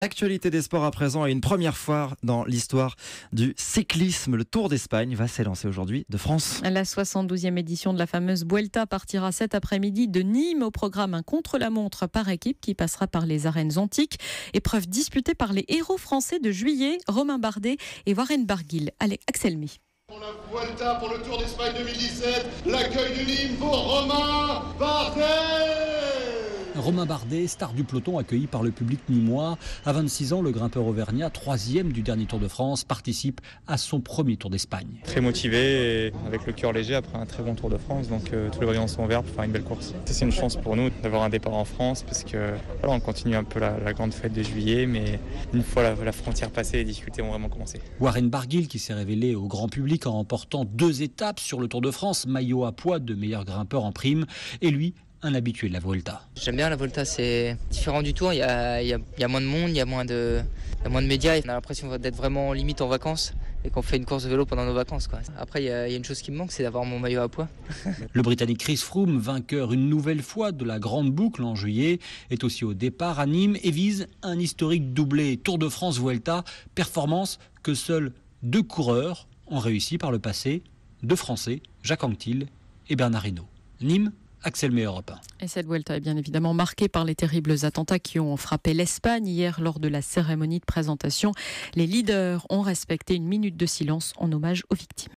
Actualité des sports à présent et une première fois dans l'histoire du cyclisme. Le Tour d'Espagne va s'élancer aujourd'hui de France. La 72e édition de la fameuse Vuelta partira cet après-midi de Nîmes. Au programme un contre-la-montre par équipe qui passera par les arènes antiques. Épreuve disputée par les héros français de juillet, Romain Bardet et Warren Barguil. Allez, Axel May. Pour la Vuelta, pour le Tour d'Espagne 2017, l'accueil de Nîmes pour Romain Bardet. Romain Bardet, star du peloton accueilli par le public nîmois. À 26 ans, le grimpeur auvergnat, 3e du dernier Tour de France, participe à son premier Tour d'Espagne. Très motivé et avec le cœur léger après un très bon Tour de France, donc tous les voyants sont ouverts pour faire une belle course. C'est une chance pour nous d'avoir un départ en France parce que voilà, on continue un peu la grande fête de juillet, mais une fois la frontière passée, les difficultés vont vraiment commencer. Warren Barguil qui s'est révélé au grand public en remportant 2 étapes sur le Tour de France, maillot à poids de meilleur grimpeur en prime, et lui, un habitué de la Vuelta. J'aime bien la Vuelta, c'est différent du Tour, il y a moins de monde, il y a moins de médias, on a l'impression d'être vraiment limite en vacances et qu'on fait une course de vélo pendant nos vacances, quoi. Après, il y a une chose qui me manque, c'est d'avoir mon maillot à poids. Le Britannique Chris Froome, vainqueur une nouvelle fois de la Grande Boucle en juillet, est aussi au départ à Nîmes et vise un historique doublé Tour de France Vuelta, performance que seuls 2 coureurs ont réussi par le passé, 2 Français, Jacques Anquetil et Bernard Hinault. Nîmes, Axel May, Europe 1. Et cette Vuelta est bien évidemment marquée par les terribles attentats qui ont frappé l'Espagne hier lors de la cérémonie de présentation. Les leaders ont respecté une minute de silence en hommage aux victimes.